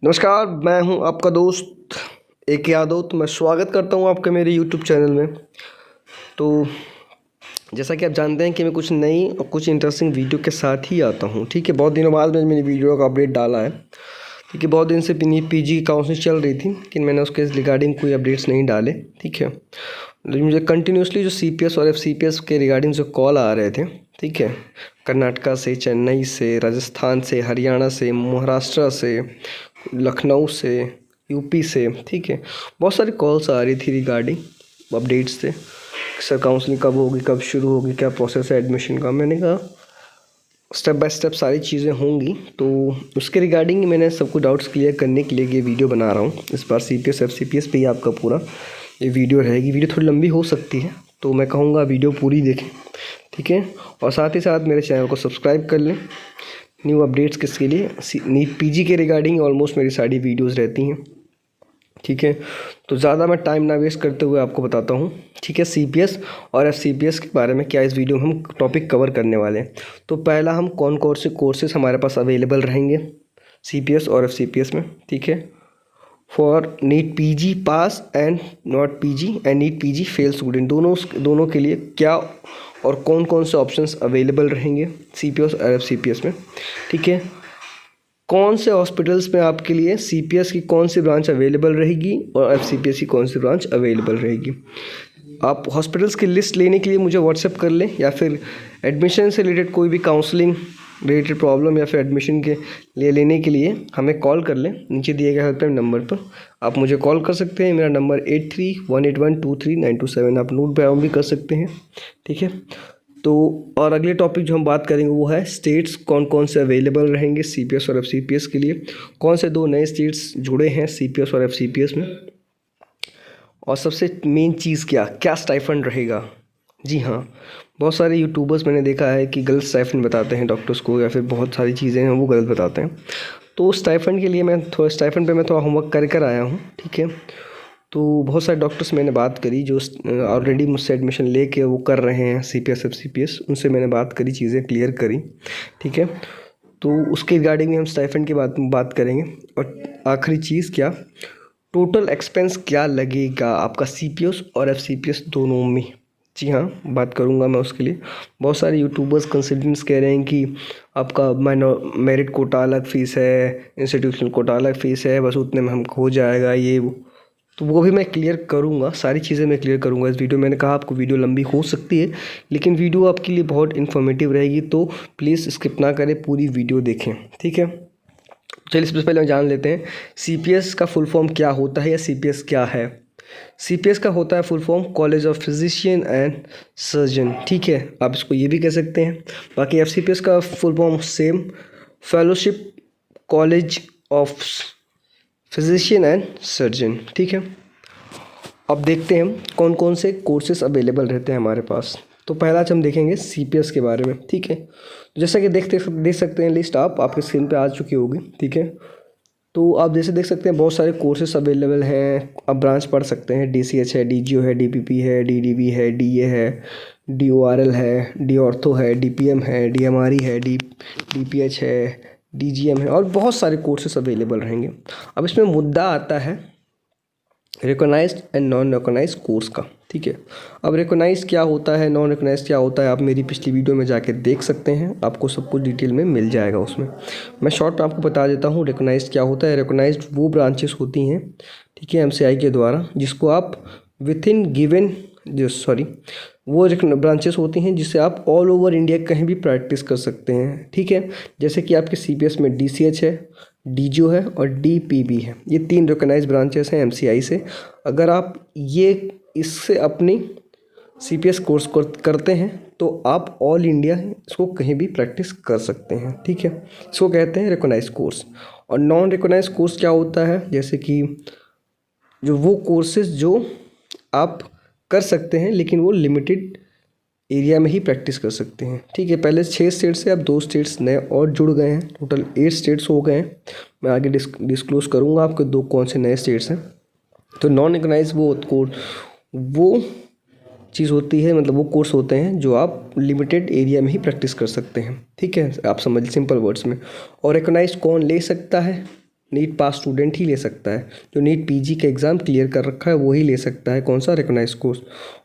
नमस्कार, मैं हूं आपका दोस्त एक यादव। तो मैं स्वागत करता हूं आपके मेरे यूट्यूब चैनल में। तो जैसा कि आप जानते हैं कि मैं कुछ नई और कुछ इंटरेस्टिंग वीडियो के साथ ही आता हूं। ठीक है, बहुत दिनों बाद मैंने वीडियो का अपडेट डाला है क्योंकि बहुत दिन से पीजी की काउंसलिंग चल रही थी, लेकिन मैंने उसके रिगार्डिंग कोई अपडेट्स नहीं डाले। ठीक है, लेकिन मुझे कंटिन्यूसली जो सीपीएस और एफसीपीएस के रिगार्डिंग जो कॉल आ रहे थे, ठीक है, कर्नाटका से, चेन्नई से, राजस्थान से, हरियाणा से, महाराष्ट्र से, लखनऊ से, यूपी से, ठीक है, बहुत सारी कॉल्स आ रही थी रिगार्डिंग अपडेट्स से। सर काउंसलिंग कब होगी, कब शुरू होगी, क्या प्रोसेस है एडमिशन का। मैंने कहा स्टेप बाय स्टेप सारी चीज़ें होंगी, तो उसके रिगार्डिंग मैंने सबको डाउट्स क्लियर करने के लिए ये वीडियो बना रहा हूँ। इस बार सीपीएस एफसीपीएस पे ही आपका पूरा ये वीडियो रहेगी। वीडियो थोड़ी लंबी हो सकती है, तो मैं कहूँगा वीडियो पूरी देखें, ठीक है, और साथ ही साथ मेरे चैनल को सब्सक्राइब कर लें। न्यू अपडेट्स किसके लिए, नीट पीजी के रिगार्डिंग ऑलमोस्ट मेरी सारी वीडियोस रहती हैं। ठीक है, तो ज़्यादा मैं टाइम ना वेस्ट करते हुए आपको बताता हूँ, ठीक है, सीपीएस और एफसीपीएस के बारे में क्या इस वीडियो में हम टॉपिक कवर करने वाले हैं। तो पहला हम कौन कौन से कोर्सेज हमारे पास अवेलेबल रहेंगे सीपीएस और एफसीपीएस में, ठीक है, for NEET PG pass and not PG and NEET PG fail student, दोनों के लिए क्या और कौन कौन से ऑप्शंस अवेलेबल रहेंगे सीपीएस और एफसीपीएस में। ठीक है, कौन से हॉस्पिटल्स में आपके लिए सीपीएस की कौन सी ब्रांच अवेलेबल रहेगी और एफसीपीएस की कौन सी ब्रांच अवेलेबल रहेगी। आप हॉस्पिटल्स की लिस्ट लेने के लिए मुझे व्हाट्सएप कर लें, या फिर एडमिशन से रिलेटेड कोई भी काउंसलिंग रिलेटेड प्रॉब्लम या फिर एडमिशन के लिए लेने के लिए हमें कॉल कर लें। नीचे दिए गए हेल्पलाइन नंबर पर आप मुझे कॉल कर सकते हैं। मेरा नंबर 8318123927 आप नोट डाउन भी कर सकते हैं। ठीक है, तो और अगले टॉपिक जो हम बात करेंगे वो है स्टेट्स कौन कौन से अवेलेबल रहेंगे सीपीएस और एफसीपीएस के लिए, कौन से 2 नए स्टेट्स जुड़े हैं सीपीएस और एफसीपीएस में, और सबसे मेन चीज़ क्या स्टाइफंड रहेगा। जी हाँ, बहुत सारे यूट्यूबर्स मैंने देखा है कि गलत स्टाइफंड बताते हैं डॉक्टर्स को, या फिर बहुत सारी चीज़ें हैं वो गलत बताते हैं। तो स्टाइफंड के लिए मैं स्टाइफंड पे मैं थोड़ा होमवर्क कर आया हूँ। ठीक है, तो बहुत सारे डॉक्टर्स मैंने बात करी जो ऑलरेडी मुझसे एडमिशन लेके वो कर रहे हैं सीपीएस एफसीपीएस, उनसे मैंने बात करी, चीज़ें क्लियर करी। ठीक है, तो उसके रिगार्डिंग में हम स्टाइफंड की बात करेंगे। और आखिरी चीज़ क्या, टोटल एक्सपेंस क्या लगेगा आपका सीपीएस और एफसीपीएस दोनों में। जी हाँ, बात करूँगा मैं उसके लिए। बहुत सारे यूट्यूबर्स कंसल्टेंट्स कह रहे हैं कि आपका मेरिट कोटा अलग फ़ीस है, इंस्टीट्यूशनल कोटा अलग फ़ीस है, बस उतने में हमको हो जाएगा ये वो। तो वो भी मैं क्लियर करूँगा, सारी चीज़ें मैं क्लियर करूँगा इस वीडियो। मैंने कहा आपको वीडियो लंबी हो सकती है, लेकिन वीडियो आपके लिए बहुत इन्फॉर्मेटिव रहेगी, तो प्लीज़ स्किप ना करें, पूरी वीडियो देखें। ठीक है, चलिए सबसे पहले हम जान लेते हैं सीपीएस का फुल फॉर्म क्या होता है या सीपीएस क्या है। सीपीएस का होता है full form college of physician and surgeon. ठीक है, आप इसको ये भी कह सकते हैं। बाकी एफसीपीएस का full form same, fellowship college of physician and surgeon. ठीक है, अब देखते हैं कौन कौन से कोर्सेज अवेलेबल रहते हैं हमारे पास। तो पहला हम देखेंगे सीपीएस के बारे में। ठीक है, जैसा कि देख सकते हैं लिस्ट आपके स्क्रीन पे आ चुकी होगी। ठीक है, तो आप जैसे देख सकते हैं बहुत सारे कोर्सेज अवेलेबल हैं। आप ब्रांच पढ़ सकते हैं, डीसीएच है, डीजीओ है, डीपीपी है, डीडीबी है, डीए है, डीओआरएल है, डी ऑर्थो है, डीपीएम है, डीएमआरई है, डीपीएच है, डीजीएम है, और बहुत सारे कोर्सेज अवेलेबल रहेंगे। अब इसमें मुद्दा आता है recognised and non recognised course का। ठीक है, अब रिकॉग्नाइज क्या होता है, नॉन रिकॉग्नाइज क्या होता है, आप मेरी पिछली वीडियो में जाके देख सकते हैं, आपको सब कुछ डिटेल में मिल जाएगा उसमें। मैं शॉर्ट में आपको बता देता हूँ रिकॉग्नाइज क्या होता है। रिकॉग्नाइज्ड वो ब्रांचेस होती हैं, ठीक है, एमसीआई के द्वारा, जिसको आप विथ इन गिवन वो ब्रांचेस होती हैं जिससे आप ऑल ओवर इंडिया कहीं भी प्रैक्टिस कर सकते हैं। ठीक है, जैसे कि आपके सीपीएस में डीसीएच है, डीजीओ है और डीपीबी है। ये 3 रिकॉग्नाइज्ड ब्रांचेस हैं एमसीआई से। अगर आप इससे अपनी सीपीएस कोर्स करते हैं तो आप ऑल इंडिया इसको कहीं भी प्रैक्टिस कर सकते हैं। ठीक है, इसको कहते हैं रिकॉग्नाइज्ड कोर्स। और नॉन रिकॉग्नाइज्ड कोर्स क्या होता है, जैसे कि जो वो कोर्सेज जो आप कर सकते हैं लेकिन वो लिमिटेड एरिया में ही प्रैक्टिस कर सकते हैं। ठीक है, पहले 6 स्टेट से अब 2 स्टेट्स नए और जुड़ गए हैं, टोटल 8 स्टेट्स हो गए हैं। मैं आगे डिस्क्लोज करूँगा आपके 2 कौन से नए स्टेट्स हैं। तो नॉन रिकॉग्नाइज्ड वो चीज़ होती है, मतलब वो कोर्स होते हैं जो आप लिमिटेड एरिया में ही प्रैक्टिस कर सकते हैं। ठीक है, आप समझ सिंपल वर्ड्स में। और रिकॉग्नाइज्ड कौन ले सकता है, नीट पास स्टूडेंट ही ले सकता है। जो नीट पीजी का एग्ज़ाम क्लियर कर रखा है वही ले सकता है कौन सा, रिकॉग्नाइज्ड कोर्स।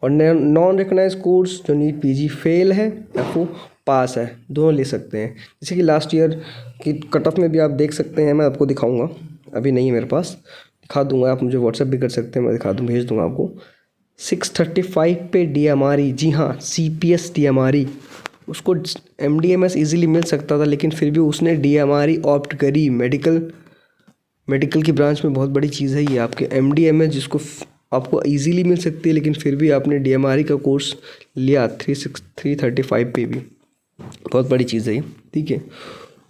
और नॉन रिकॉग्नाइज्ड कोर्स जो नीट पीजी फेल है या वो पास है, दोनों ले सकते हैं। जैसे कि लास्ट ईयर की कट ऑफ में भी आप देख सकते हैं, मैं आपको दिखाऊंगा, अभी नहीं है मेरे पास, दिखा दूंगा, आप मुझे व्हाट्सएप भी कर सकते हैं, मैं दिखा दूँ, भेज दूंगा आपको। 635 पे DMRE, जी हाँ CPS DMRE, उसको MDMS इजीली मिल सकता था लेकिन फिर भी उसने DMRE ऑप्ट करी। मेडिकल की ब्रांच में बहुत बड़ी चीज़ है ये, आपके MDMS जिसको आपको इजीली मिल सकती है लेकिन फिर भी आपने DMRE का कोर्स लिया 335 पे भी, बहुत बड़ी चीज़ है ये, ठीक है।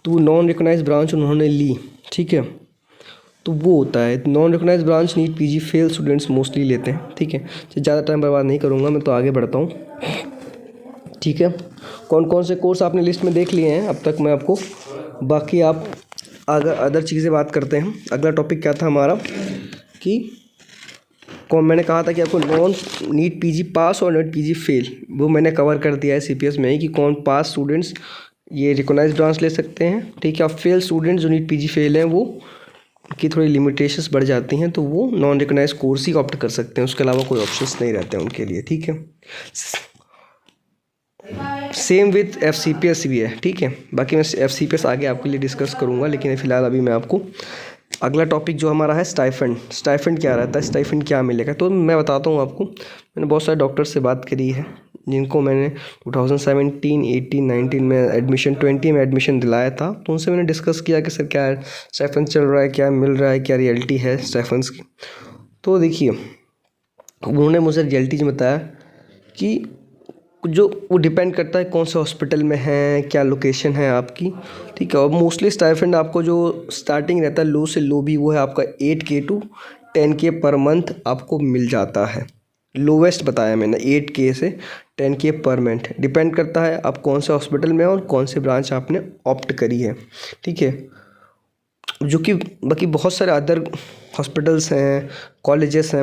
तो नॉन रिकॉग्नाइज्ड ब्रांच उन्होंने ली, ठीक है, तो वो होता है non recognised branch NEET PG fail students mostly लेते हैं, ठीक है। ज़्यादा टाइम बर्बाद नहीं करूँगा मैं, तो आगे बढ़ता हूँ, ठीक है। कौन कौन से कोर्स आपने लिस्ट में देख लिए हैं अब तक मैं आपको, बाकी आप अगर अदर चीज़ें बात करते हैं। अगला टॉपिक क्या था हमारा कि मैंने कहा था कि आपको नॉन नीट पीजी पास और नीट पीजी फेल, वो मैंने कवर कर दिया है CPS में ही कि कौन पास स्टूडेंट्स ये रिकॉग्नाइज्ड ब्रांच ले सकते हैं, ठीक है। और फेल स्टूडेंट्स जो नीट पीजी फेल हैं वो की थोड़ी लिमिटेशंस बढ़ जाती हैं, तो वो नॉन रिकॉग्नाइज्ड कोर्स ही ऑप्ट कर सकते हैं, उसके अलावा कोई ऑप्शंस नहीं रहते हैं उनके लिए, ठीक है। सेम विथ FCPS भी है, ठीक है। बाकी मैं FCPS आगे आपके लिए डिस्कस करूँगा, लेकिन फ़िलहाल अभी मैं आपको अगला टॉपिक जो हमारा है स्टाइफंड क्या रहता है, स्टाइफंड क्या मिलेगा, तो मैं बताता हूँ आपको। मैंने बहुत सारे डॉक्टर से बात करी है जिनको मैंने 2017, 18, 19 में एडमिशन, 20 में एडमिशन दिलाया था, तो उनसे मैंने डिस्कस किया कि सर क्या स्टाइफंड चल रहा है, क्या मिल रहा है, क्या रियलिटी है स्टाइफंड्स की। तो देखिए उन्होंने मुझे रियलिटी बताया कि जो वो डिपेंड करता है कौन से हॉस्पिटल में है, क्या लोकेशन है आपकी, ठीक है। और मोस्टली स्टाइफंड आपको जो स्टार्टिंग रहता है लो से लो भी, वो है आपका 8K to 10K per month आपको मिल जाता है। लोवेस्ट बताया मैंने 8K से 10K पर मंथ, डिपेंड करता है आप कौन से हॉस्पिटल में और कौन से ब्रांच आपने ऑप्ट करी है, ठीक है। जो कि बाकी बहुत सारे अदर हॉस्पिटल्स हैं, कॉलेजेस हैं,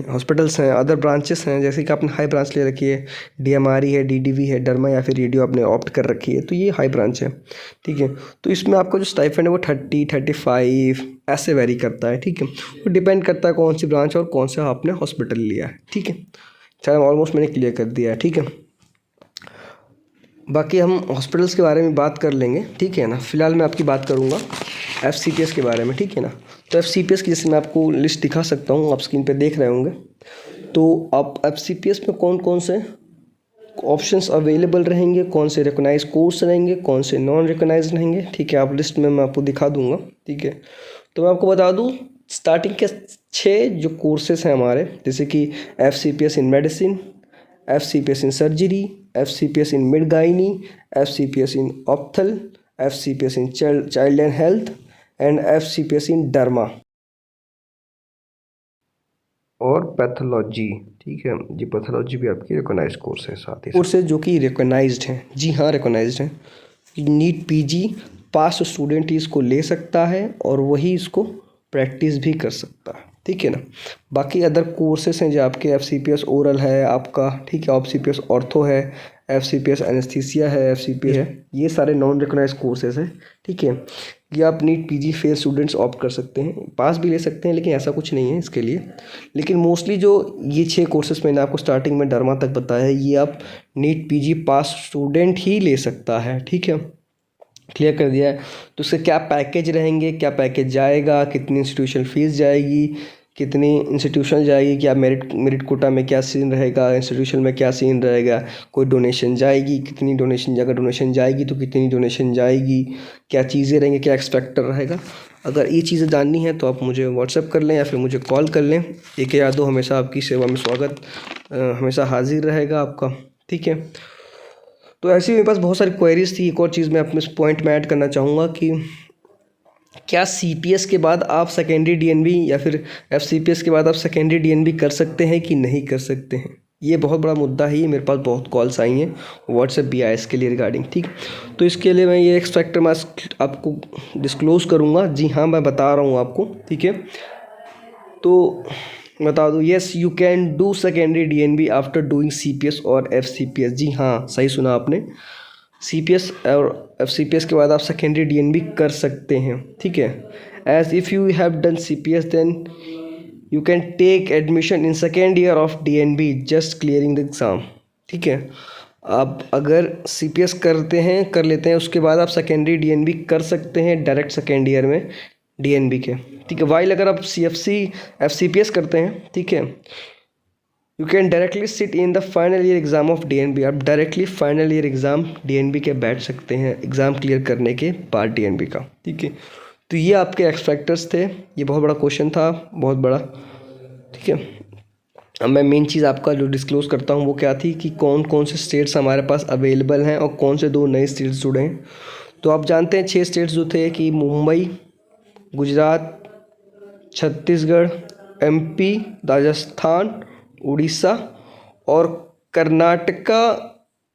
हॉस्पिटल्स हैं, अदर ब्रांचेस हैं, जैसे कि आपने हाई ब्रांच ले रखी है, DMRE है, DDV है, डर्मा या फिर रेडियो आपने ऑप्ट कर रखी है, तो ये हाई ब्रांच है, ठीक है। तो इसमें आपका जो स्टाइफंड है वो 30, 35 ऐसे वेरी करता है, ठीक है। वो डिपेंड करता है कौन सी ब्रांच और कौन सा आपने हॉस्पिटल लिया है, ठीक है। चलो ऑलमोस्ट मैंने क्लियर कर दिया है, ठीक है। बाकी हम हॉस्पिटल्स के बारे में बात कर लेंगे, ठीक है ना। फ़िलहाल मैं आपकी बात करूँगा FCPS के बारे में, ठीक है ना। तो FCPS की जैसे मैं आपको लिस्ट दिखा सकता हूँ, आप स्क्रीन पे देख रहे होंगे। तो आप FCPS में कौन कौन से ऑप्शंस अवेलेबल रहेंगे, कौन से रिकॉग्नाइज कोर्स रहेंगे, कौन से नॉन रिकॉग्नाइज रहेंगे, ठीक है। आप लिस्ट में मैं आपको दिखा दूँगा, ठीक है। तो मैं आपको बता दूँ स्टार्टिंग के 6 जो कोर्सेस हैं हमारे, जैसे कि FCPS in medicine, FCPS in surgery, FCPS in mid gynae, FCPS in ophthal, FCPS in child and health and FCPS in derma और पैथोलॉजी, ठीक है जी। पैथोलॉजी भी आपकी रिकॉग्नाइज्ड कोर्स है, साथ ही कोर्सेज जो कि रिकॉग्नाइज्ड हैं, जी हाँ रिकॉग्नाइज्ड हैं। नीट पीजी पास स्टूडेंट ही इसको ले सकता है और वही इसको प्रैक्टिस भी कर सकता है, ठीक है ना। बाकी अदर कोर्सेस हैं जो आपके FCPS ओरल है आपका, ठीक है, FCPS ऑर्थो है, FCPS एनेस्थीसिया है, FCPS है, ये सारे नॉन रिकॉग्नाइज्ड कोर्सेज हैं, ठीक है। ये आप NEET PG fail students opt कर सकते हैं, पास भी ले सकते हैं, लेकिन ऐसा कुछ नहीं है इसके लिए। लेकिन मोस्टली जो ये 6 कोर्सेज मैंने आपको स्टार्टिंग में डर्मा तक बताया है, ये आप नीट पीजी पास स्टूडेंट ही ले सकता है, ठीक है। क्लियर कर दिया है। तो उसके क्या पैकेज रहेंगे, क्या पैकेज जाएगा, कितनी इंस्टीट्यूशन फ़ीस जाएगी, कितनी इंस्टीट्यूशन जाएगी, क्या मेरिट कोटा में क्या सीन रहेगा, इंस्टीट्यूशन में क्या सीन रहेगा, कोई डोनेशन जाएगी, कितनी डोनेशन, अगर डोनेशन जाएगी तो कितनी डोनेशन जाएगी, क्या चीज़ें रहेंगी, क्या एक्सपेक्टर रहेगा। अगर ये चीज़ें जाननी है तो आप मुझे व्हाट्सएप कर लें या फिर मुझे कॉल कर लें। एक या दो हमेशा आपकी सेवा में स्वागत हमेशा हाजिर रहेगा आपका, ठीक है। तो ऐसी मेरे पास बहुत सारी क्वेरीज थी। एक और चीज़ मैं अपने इस पॉइंट में ऐड करना चाहूँगा कि क्या CPS के बाद आप सेकेंडरी DNB या फिर FCPS के बाद आप सेकेंडरी DNB कर सकते हैं कि नहीं कर सकते हैं। ये बहुत बड़ा मुद्दा है, ये मेरे पास बहुत कॉल्स आई हैं, व्हाट्सएप भी आया इसके लिए रिगार्डिंग, ठीक। तो इसके लिए मैं ये एक्सपेक्टर मार्क्स आपको डिस्क्लोज़ करूँगा, जी हाँ मैं बता रहा हूँ आपको, ठीक है। तो बता दूँ, yes you can do secondary DNB after doing CPS और FCPS। जी हाँ सही सुना आपने, CPS और FCPS के बाद आप सेकेंडरी DNB कर सकते हैं, ठीक है। As if you have done CPS then you can take admission in second year of DNB just clearing the exam, ठीक है। आप अगर CPS कर लेते हैं, उसके बाद आप सेकेंडरी DNB कर सकते हैं डायरेक्ट सेकेंड ईयर में DNB के, ठीक है। वाइल अगर आप CFC FCPS करते हैं, ठीक है, you can directly sit in the final year exam of DNB। आप directly final year exam DNB के बैठ सकते हैं एग्ज़ाम क्लियर करने के बाद DNB का, ठीक है। तो ये आपके एक्स फैक्टर्स थे, ये बहुत बड़ा क्वेश्चन था, बहुत बड़ा, ठीक है। अब मैं मेन चीज़ आपका जो डिस्क्लोज़ करता हूँ वो क्या थी कि कौन कौन से स्टेट्स हमारे पास अवेलेबल हैं और कौन से 2 नए स्टेट्स जुड़े हैं। तो आप जानते हैं 6 स्टेट्स जो थे कि मुंबई, गुजरात, छत्तीसगढ़, MP, राजस्थान, उड़ीसा और कर्नाटका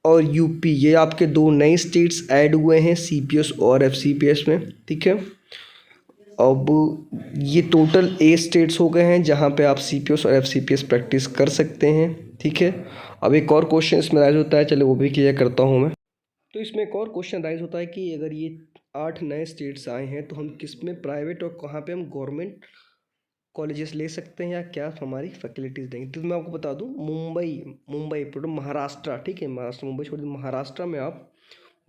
और UP, ये आपके 2 नए स्टेट्स ऐड हुए हैं CPS और FCPS में, ठीक है। अब ये टोटल 8 स्टेट्स हो गए हैं जहाँ पे आप CPS और FCPS प्रैक्टिस कर सकते हैं, ठीक है। अब एक और क्वेश्चन इसमें राइज होता है, चलो वो भी क्लियर करता हूँ मैं। तो इसमें एक और क्वेश्चन राइज होता है कि अगर ये 8 नए स्टेट्स आए हैं तो हम किस में प्राइवेट और कहाँ पे हम गवर्नमेंट कॉलेजेस ले सकते हैं या क्या हमारी फैसिलिटीज़ देंगे। तो मैं आपको बता दूं, मुंबई महाराष्ट्र, ठीक है, महाराष्ट्र, मुंबई छोड़ दीजिए, महाराष्ट्र में आप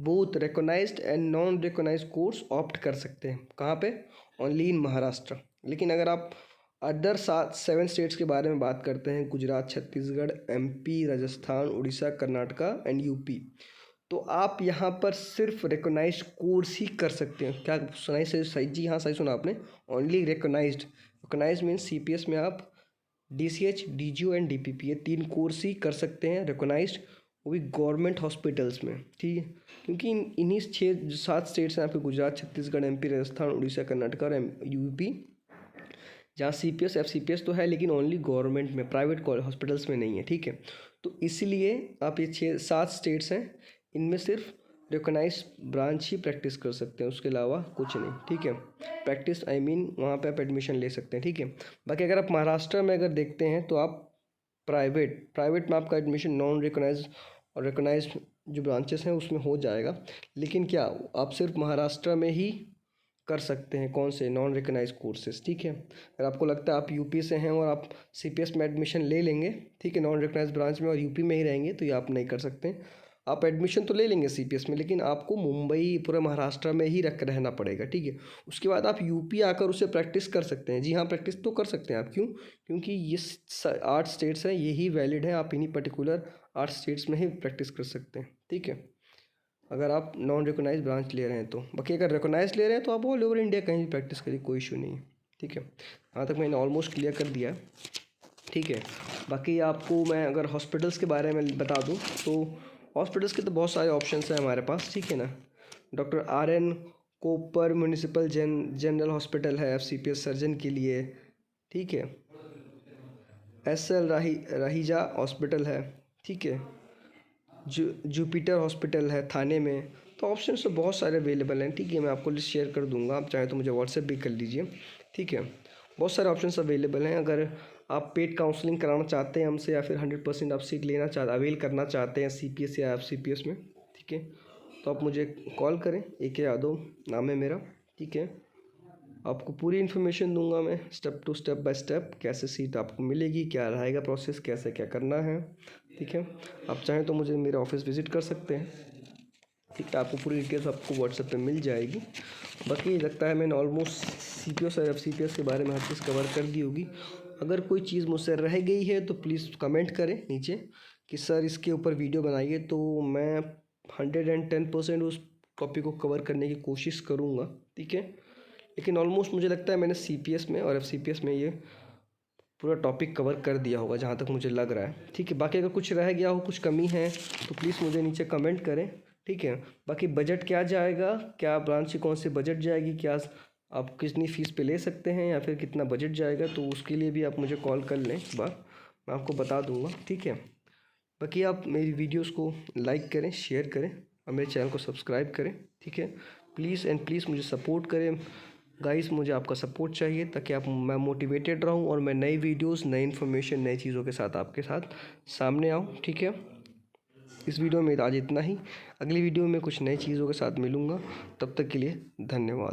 both recognised and non recognised course opt कर सकते हैं। कहाँ पे? Only in Maharashtra. लेकिन अगर आप अदर 7 स्टेट्स के बारे में बात करते हैं, Gujarat, Chhattisgarh, MP, Rajasthan, Orissa, Karnataka and UP, तो आप यहाँ पर सिर्फ रिकॉग्नाइज्ड कोर्स ही कर सकते हैं। क्या सुनाई सही? जी हाँ, सही सुना आपने, ओनली रिकॉग्नाइज्ड मीन्स CPS में आप DCH, DGO एंड DPP ये 3 कोर्स ही कर सकते हैं रिकॉग्नाइज्ड, वो भी गवर्नमेंट हॉस्पिटल्स में, ठीक है। क्योंकि इन्हीं 7 स्टेट्स हैं आपके, गुजरात, छत्तीसगढ़, MP, राजस्थान, उड़ीसा, कर्नाटका और UP, जहाँ CPS FCPS तो है लेकिन ओनली गवर्नमेंट में, प्राइवेट हॉस्पिटल्स में नहीं है, ठीक है। तो इसलिए आप ये 7 स्टेट्स हैं, इनमें सिर्फ रिकॉग्नाइज ब्रांच ही प्रैक्टिस कर सकते हैं, उसके अलावा कुछ नहीं, ठीक है। प्रैक्टिस आई मीन वहाँ पे आप एडमिशन ले सकते हैं, ठीक है। बाकी अगर आप महाराष्ट्र में अगर देखते हैं तो आप प्राइवेट में आपका एडमिशन नॉन रिकॉग्नाइज और रिकॉग्नाइज जो ब्रांचेस हैं उसमें हो जाएगा, लेकिन क्या आप सिर्फ महाराष्ट्र में ही कर सकते हैं, कौन से? नॉन रिकॉग्नाइज कोर्सेज, ठीक है। अगर आपको लगता है आप UP से हैं और आप CPS में एडमिशन ले लेंगे, ठीक है, नॉन रिकॉग्नाइज ब्रांच में, और UP में ही रहेंगे, तो ये आप नहीं कर सकते। आप एडमिशन तो ले लेंगे CPS में, लेकिन आपको मुंबई पूरे महाराष्ट्र में ही रहना पड़ेगा, ठीक है। उसके बाद आप UP आकर उसे प्रैक्टिस कर सकते हैं। जी हाँ, प्रैक्टिस तो कर सकते हैं आप। क्यों? क्योंकि ये 8 स्टेट्स हैं, यही वैलिड है, आप इन्हीं पर्टिकुलर 8 स्टेट्स में ही प्रैक्टिस कर सकते हैं, ठीक है, अगर आप नॉन रिकॉग्नाइज ब्रांच ले रहे हैं तो। बाकी अगर रिकॉग्नाइज ले रहे हैं तो आप ऑल ओवर इंडिया कहीं भी प्रैक्टिस करिए, कोई इशू नहीं है, ठीक है। यहाँ तक मैंने ऑलमोस्ट क्लियर कर दिया, ठीक है। बाकी आपको मैं अगर हॉस्पिटल्स के बारे में बता दूँ तो हॉस्पिटल्स के तो बहुत सारे ऑप्शंस हैं हमारे पास, ठीक है ना। डॉक्टर RN कोपर म्यूनिसिपल जनरल हॉस्पिटल है FCPS सर्जन के लिए, ठीक है। SL राहीजा हॉस्पिटल है, ठीक है। जुपिटर हॉस्पिटल है थाने में। तो ऑप्शन तो बहुत सारे अवेलेबल हैं, ठीक है। मैं आपको लिस्ट शेयर कर दूंगा, आप चाहे तो मुझे व्हाट्सएप भी कर लीजिए, ठीक है। बहुत सारे ऑप्शंस अवेलेबल हैं। अगर आप पेड काउंसलिंग कराना चाहते हैं हमसे, या फिर 100% आप सीट अवेल करना चाहते हैं CPS या FCPS में, ठीक है, तो आप मुझे कॉल करें। AK यादव नाम है मेरा, ठीक है। आपको पूरी इन्फॉर्मेशन दूंगा मैं, स्टेप बाय स्टेप, कैसे सीट आपको मिलेगी, क्या रहेगा प्रोसेस, कैसे क्या करना है, ठीक है। आप चाहें तो मुझे मेरे ऑफिस विज़िट कर सकते हैं, ठीक है। आपको पूरी डिटेल्स आपको व्हाट्सएप पे मिल जाएगी। बाकी लगता है मैंने ऑलमोस्ट CPS और FCPS के बारे में हर चीज़ कवर कर दी होगी। अगर कोई चीज़ मुझसे रह गई है तो प्लीज़ कमेंट करें नीचे कि सर इसके ऊपर वीडियो बनाइए, तो मैं 110% उस टॉपिक को कवर करने की कोशिश करूँगा, ठीक है। लेकिन ऑलमोस्ट मुझे लगता है मैंने CPS में और FCPS में ये पूरा टॉपिक कवर कर दिया होगा, जहाँ तक मुझे लग रहा है, ठीक है। बाकी अगर कुछ रह गया हो, कुछ कमी है, तो प्लीज़ मुझे नीचे कमेंट करें, ठीक है। बाकी बजट क्या जाएगा, क्या ब्रांच की कौन सी बजट जाएगी, क्या आप कितनी फ़ीस पे ले सकते हैं, या फिर कितना बजट जाएगा, तो उसके लिए भी आप मुझे कॉल कर लें एक बार, मैं आपको बता दूँगा, ठीक है। बाकी आप मेरी वीडियोस को लाइक करें, शेयर करें और मेरे चैनल को सब्सक्राइब करें, ठीक है। प्लीज़ एंड प्लीज़ मुझे सपोर्ट करें गाइस, मुझे आपका सपोर्ट चाहिए ताकि मैं मोटिवेटेड रहूं और मैं नई वीडियोस, नई इन्फॉर्मेशन, नई चीज़ों के साथ आपके साथ सामने आऊं, ठीक है। इस वीडियो में आज इतना ही। अगली वीडियो में कुछ नई चीज़ों के साथ मिलूँगा, तब तक के लिए धन्यवाद।